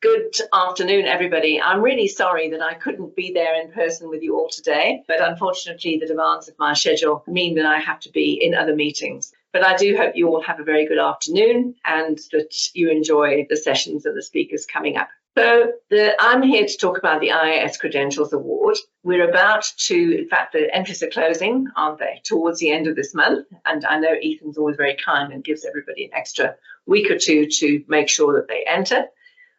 Good afternoon, everybody. I'm really sorry that I couldn't be there in person with you all today, but unfortunately the demands of my schedule mean that I have to be in other meetings. But I do hope you all have a very good afternoon and that you enjoy the sessions and the speakers coming up. So I'm here to talk about the IAS Credentials Award. We're about to, in fact, the entries are closing, aren't they, towards the end of this month. And I know Ethan's always very kind and gives everybody an extra week or two to make sure that they enter.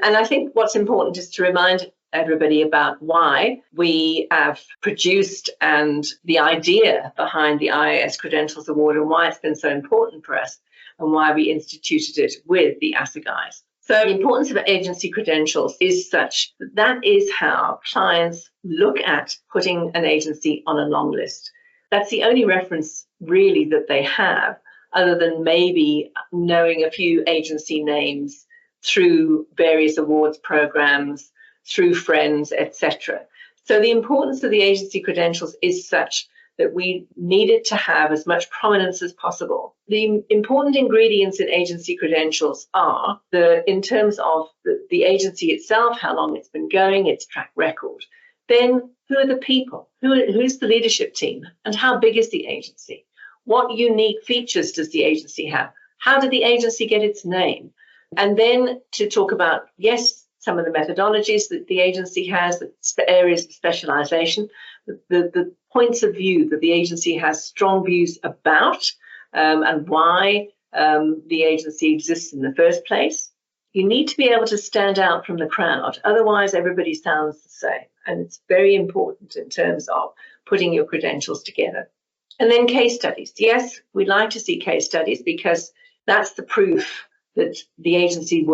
And I think what's important is to remind everybody about why we have produced and the idea behind the IAS Credentials Award and why it's been so important for us and why we instituted it with the Assegai. So the importance of agency credentials is such that that is how clients look at putting an agency on a long list. That's the only reference really that they have, other than maybe knowing a few agency names through various awards programs, through friends, etc. So the importance of the agency credentials is such that we needed to have as much prominence as possible. The important ingredients in agency credentials are, in terms of the agency itself, how long it's been going, its track record. Then who are the people? Who's the leadership team? And how big is the agency? What unique features does the agency have? How did the agency get its name? And then to talk about, yes, some of the methodologies that the agency has, the areas of specialization, the points of view that the agency has strong views about, and why the agency exists in the first place. You need to be able to stand out from the crowd. Otherwise, everybody sounds the same. And it's very important in terms of putting your credentials together. And then case studies. Yes, we'd like to see case studies because that's the proof that the agency's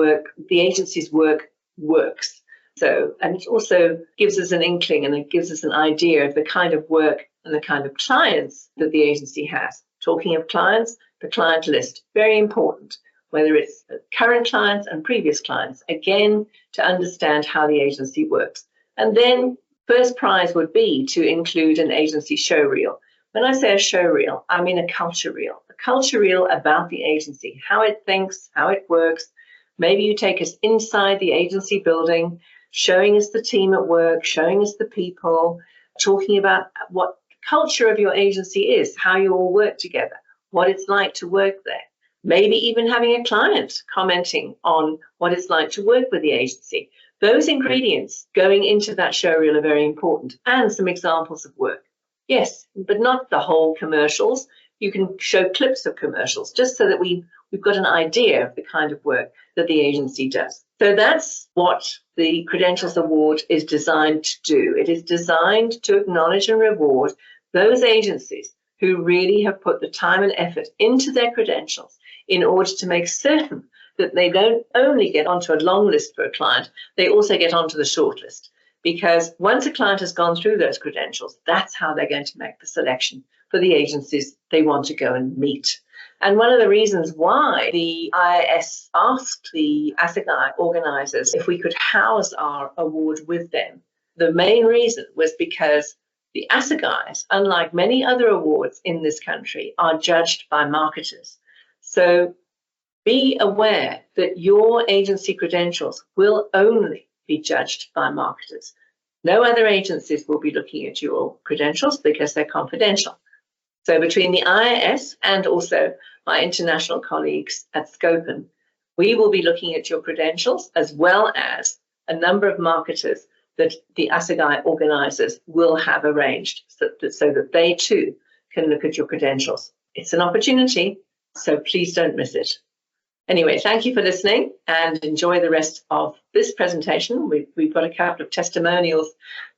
work works. So, and it also gives us an inkling and it gives us an idea of the kind of work and the kind of clients that the agency has. Talking of clients, the client list, very important, whether it's current clients and previous clients, again, to understand how the agency works. And then first prize would be to include an agency show reel. When I say a show reel, I mean a culture reel about the agency, how it thinks, how it works. Maybe you take us inside the agency building, showing us the team at work, showing us the people, talking about what the culture of your agency is, how you all work together, what it's like to work there. Maybe even having a client commenting on what it's like to work with the agency. Those ingredients going into that show reel are very important, and some examples of work. Yes, but not the whole commercials. You can show clips of commercials just so that we've got an idea of the kind of work that the agency does. So that's what the Credentials Award is designed to do. It is designed to acknowledge and reward those agencies who really have put the time and effort into their credentials in order to make certain that they don't only get onto a long list for a client, they also get onto the short list. Because once a client has gone through those credentials, that's how they're going to make the selection for the agencies they want to go and meet. And one of the reasons why the IAS asked the Assegai organizers if we could house our award with them, the main reason was because the Assegai, unlike many other awards in this country, are judged by marketers. So be aware that your agency credentials will only be judged by marketers. No other agencies will be looking at your credentials because they're confidential. So between the IAS and also my international colleagues at Scopen, we will be looking at your credentials as well as a number of marketers that the Assegai organizers will have arranged so that they too can look at your credentials. It's an opportunity, so please don't miss it. Anyway, thank you for listening and enjoy the rest of this presentation. We've got a couple of testimonials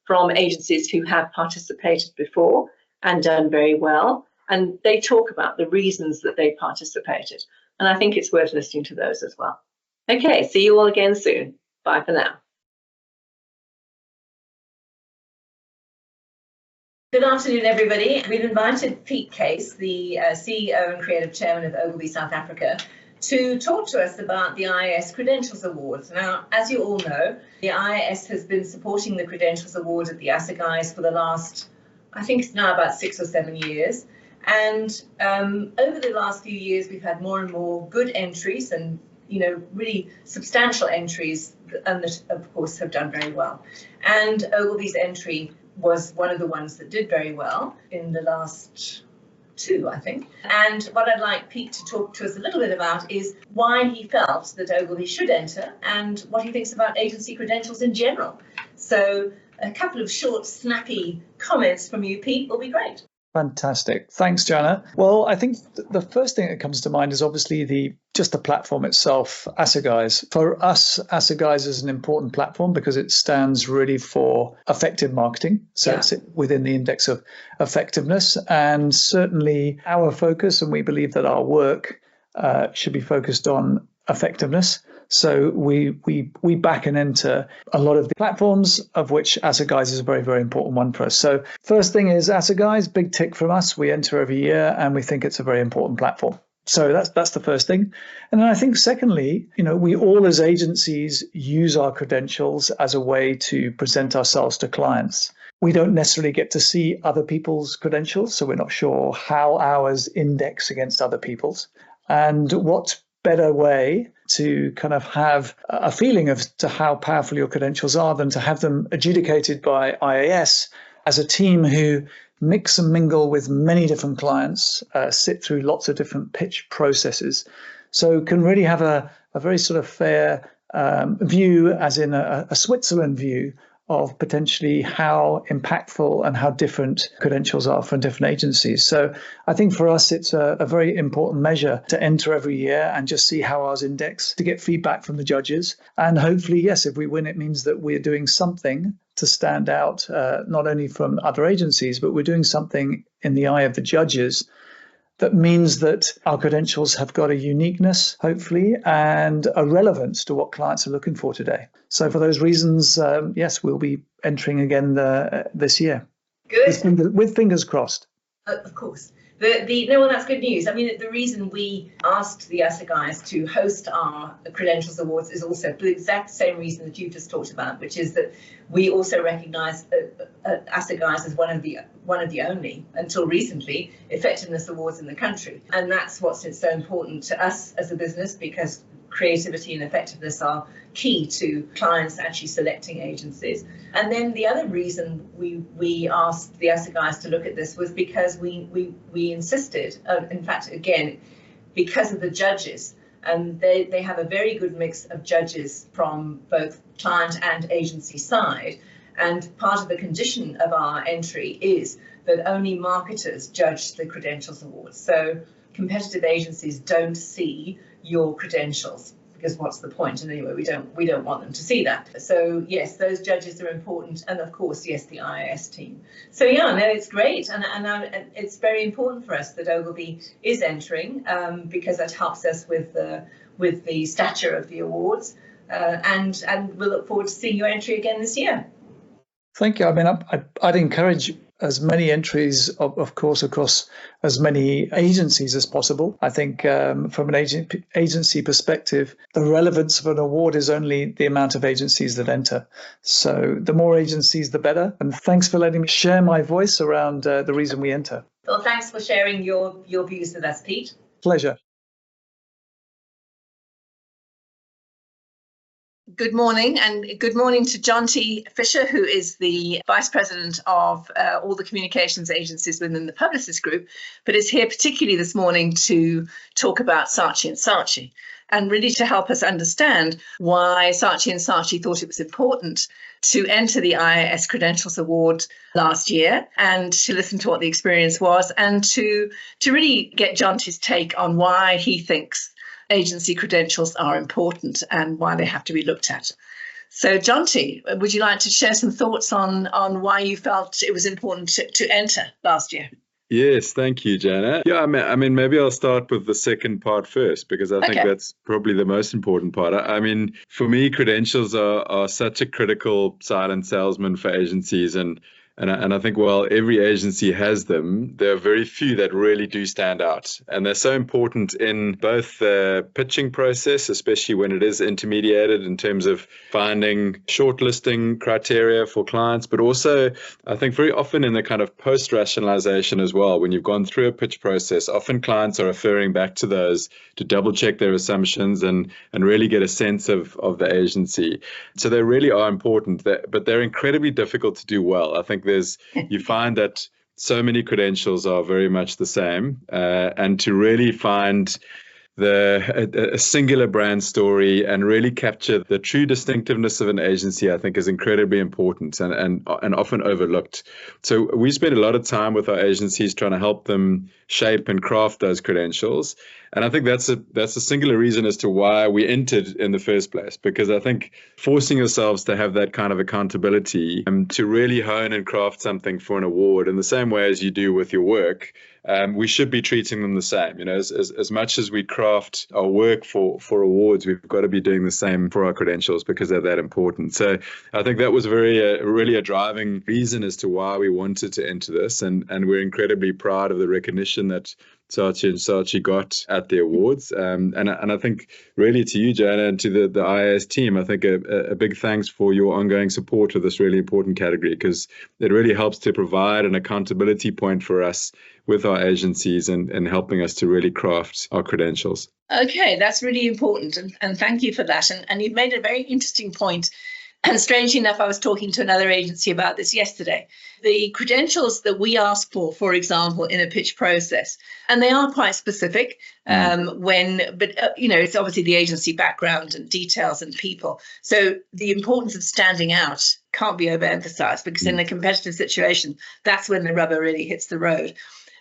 from agencies who have participated before and done very well. And they talk about the reasons that they participated. And I think it's worth listening to those as well. Okay, see you all again soon. Bye for now. Good afternoon, everybody. We've invited Pete Case, the CEO and Creative Chairman of Ogilvy South Africa, to talk to us about the IAS Credentials Awards. Now, as you all know, the IAS has been supporting the Credentials Award at the Assegai for the last, I think it's now about 6 or 7 years. And over the last few years, we've had more and more good entries and really substantial entries, and that, of course, have done very well. And Ogilvy's entry was one of the ones that did very well in the last 2, I think. And what I'd like Pete to talk to us a little bit about is why he felt that Ogilvy should enter and what he thinks about agency credentials in general. So a couple of short, snappy comments from you, Pete, will be great. Fantastic. Thanks, Jana. Well, I think the first thing that comes to mind is obviously the platform itself, Assegai. For us, Assegai is an important platform because it stands really for effective marketing. So it's within the index of effectiveness. And certainly our focus, and we believe that our work should be focused on effectiveness. So we back and enter a lot of the platforms, of which Assegai is a very, very important one for us. So first thing is Assegai, big tick from us. We enter every year and we think it's a very important platform. So that's the first thing. And then I think secondly, we all as agencies use our credentials as a way to present ourselves to clients. We don't necessarily get to see other people's credentials, so we're not sure how ours index against other people's. And what better way to kind of have a feeling of to how powerful your credentials are than to have them adjudicated by IAS as a team who mix and mingle with many different clients, sit through lots of different pitch processes. So can really have a very sort of fair view, as in a Switzerland view, of potentially how impactful and how different credentials are from different agencies. So I think for us, it's a very important measure to enter every year and just see how ours index, to get feedback from the judges. And hopefully, yes, if we win, it means that we're doing something to stand out, not only from other agencies, but we're doing something in the eye of the judges that means that our credentials have got a uniqueness, hopefully, and a relevance to what clients are looking for today. So for those reasons, yes, we'll be entering again this year. Good. With fingers crossed. Of course. No, well, that's good news. I mean, the reason we asked the Assegai to host our Credentials Awards is also for the exact same reason that you just talked about, which is that we also recognise Assegai as one of the only, until recently, effectiveness awards in the country. And that's what's so important to us as a business, because creativity and effectiveness are key to clients actually selecting agencies. And then the other reason we asked the Assegai to look at this was because we insisted, in fact, again, because of the judges. And they have a very good mix of judges from both client and agency side. And part of the condition of our entry is that only marketers judge the Credentials Awards. So competitive agencies don't see your credentials, because what's the point? And anyway, we don't want them to see that. So yes, those judges are important, and of course, yes, the IAS team. So yeah, no, it's great, and it's very important for us that Ogilvy is entering, because that helps us with the stature of the awards, and we'll look forward to seeing your entry again this year. Thank you. I mean, I'd encourage as many entries, of course, across as many agencies as possible. I think from an agency perspective, the relevance of an award is only the amount of agencies that enter. So the more agencies, the better. And thanks for letting me share my voice around the reason we enter. Well, thanks for sharing your views with us, Pete. Pleasure. Good morning, and good morning to John T. Fisher, who is the Vice President of all the communications agencies within the Publicis Group, but is here particularly this morning to talk about Saatchi & Saatchi, and really to help us understand why Saatchi & Saatchi thought it was important to enter the IAS Credentials Award last year, and to listen to what the experience was, and to really get John T.'s take on why he thinks agency credentials are important and why they have to be looked at. So, John T., would you like to share some thoughts on why you felt it was important to enter last year? Yes, thank you, Jana. Yeah, I mean, maybe I'll start with the second part first, because I think that's probably the most important part. I mean, for me, credentials are such a critical silent salesman for agencies, and And I think while every agency has them, there are very few that really do stand out. And they're so important in both the pitching process, especially when it is intermediated in terms of finding shortlisting criteria for clients, but also I think very often in the kind of post-rationalization as well. When you've gone through a pitch process, often clients are referring back to those to double check their assumptions and really get a sense of the agency. So they really are important, but they're incredibly difficult to do well. I think you find that so many credentials are very much the same, and to really find a singular brand story and really capture the true distinctiveness of an agency, I think is incredibly important and often overlooked. So we spend a lot of time with our agencies trying to help them shape and craft those credentials. And I think that's a singular reason as to why we entered in the first place, because I think forcing yourselves to have that kind of accountability to really hone and craft something for an award in the same way as you do with your work, we should be treating them the same. You know, as much as we craft our work for awards, we've got to be doing the same for our credentials because they're that important. So I think that was really a driving reason as to why we wanted to enter this, and we're incredibly proud of the recognition that Saatchi and Saatchi got at the awards. And I think really to you, Joanna, and to the IAS team, I think a big thanks for your ongoing support of this really important category, because it really helps to provide an accountability point for us with our agencies and helping us to really craft our credentials. Okay, that's really important. And thank you for that. And you've made a very interesting point. And strangely enough, I was talking to another agency about this yesterday. The credentials that we ask for example, in a pitch process, and they are quite specific it's obviously the agency background and details and people. So the importance of standing out can't be overemphasized, because in a competitive situation, that's when the rubber really hits the road.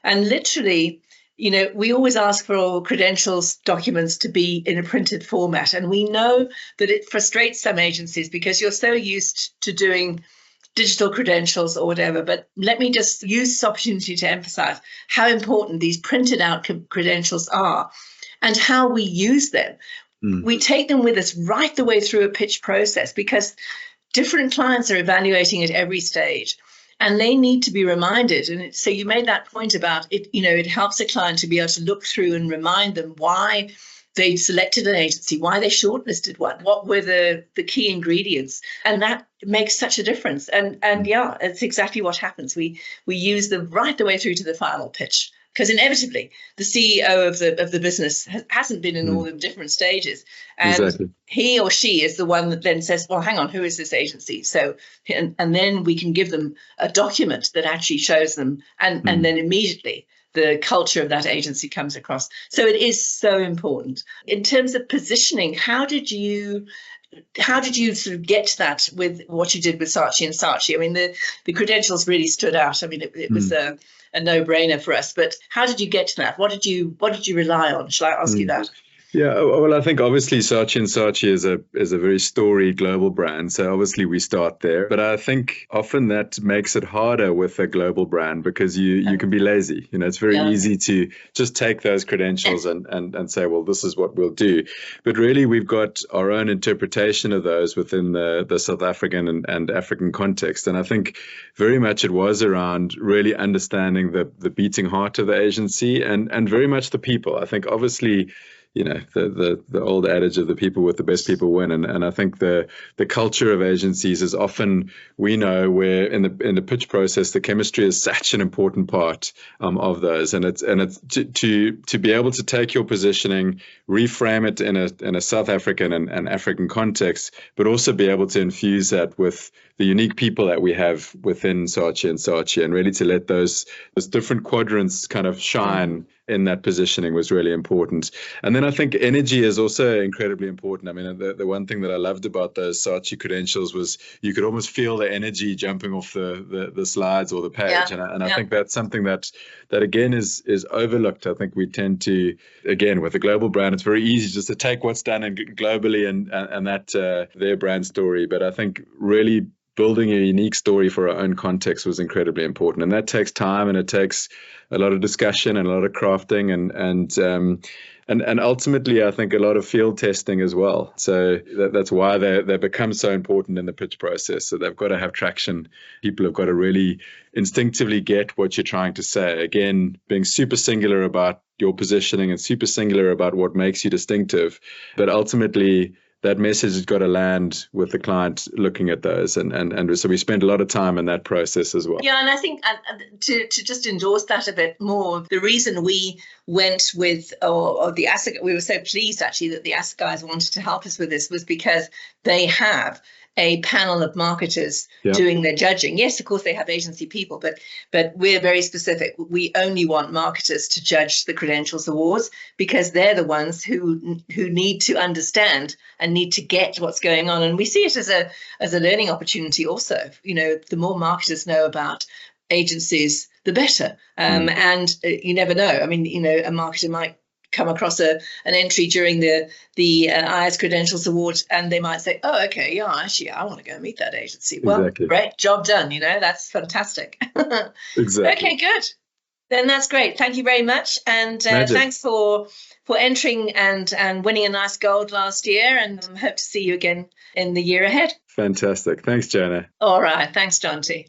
And literally, we always ask for all credentials documents to be in a printed format. And we know that it frustrates some agencies because you're so used to doing digital credentials or whatever. But let me just use this opportunity to emphasize how important these printed out credentials are and how we use them. We take them with us right the way through a pitch process, because different clients are evaluating at every stage. And they need to be reminded. And so you made that point about it, it helps a client to be able to look through and remind them why they selected an agency, why they shortlisted one, what were the key ingredients. And that makes such a difference. And yeah, it's exactly what happens. We use them right the way through to the final pitch. Because inevitably, the CEO of the business hasn't been in all the different stages. And exactly. He or she is the one that then says, well, hang on, who is this agency? So, and then we can give them a document that actually shows them. And then immediately the culture of that agency comes across. So it is so important. In terms of positioning, how did you sort of get to that with what you did with Saatchi and Saatchi? I mean, the credentials really stood out. I mean, it was a no-brainer for us. But how did you get to that? What did you rely on? Shall I ask you that? Yeah, well, I think obviously Saatchi and Saatchi is a very storied global brand. So obviously we start there. But I think often that makes it harder with a global brand, because you can be lazy. It's very easy to just take those credentials and say, well, this is what we'll do. But really, we've got our own interpretation of those within the South African and African context. And I think very much it was around really understanding the beating heart of the agency and very much the people. I think obviously, the old adage of the people with the best people win. And I think the culture of agencies is often, we know, where in the pitch process, the chemistry is such an important part of those. And it's to be able to take your positioning, reframe it in a South African and African context, but also be able to infuse that with the unique people that we have within Saatchi and Saatchi, and really to let those different quadrants kind of shine in that positioning was really important. And then I think energy is also incredibly important. I mean, the one thing that I loved about those Saatchi credentials was you could almost feel the energy jumping off the slides or the page. I think that's something that again is overlooked. I think we tend to, again, with a global brand, it's very easy just to take what's done globally and that their brand story. But I think really building a unique story for our own context was incredibly important. And that takes time, and it takes a lot of discussion and a lot of crafting and ultimately, I think a lot of field testing as well. So that's why they become so important in the pitch process. So they've got to have traction. People have got to really instinctively get what you're trying to say. Again, being super singular about your positioning and super singular about what makes you distinctive. But ultimately, that message has got to land with the client looking at those. And so we spend a lot of time in that process as well. Yeah, and I think to just endorse that a bit more, the reason we went with, or the Assegai, we were so pleased actually that the Assegai wanted to help us with this, was because they have a panel of marketers doing their judging. Yes, of course, they have agency people, but we're very specific. We only want marketers to judge the Credentials Awards because they're the ones who need to understand and need to get what's going on. And we see it as a learning opportunity also. You know, the more marketers know about agencies, the better. And you never know. I mean, you know, a marketer might come across an entry during the IS Credentials Award, and they might say, oh, okay, yeah, actually, I want to go meet that agency. Well, great, job done, you know, that's fantastic. Exactly. Okay, good. Then that's great. Thank you very much. And thanks for entering and winning a nice gold last year, and hope to see you again in the year ahead. Fantastic. Thanks, Joanna. All right. Thanks, John T.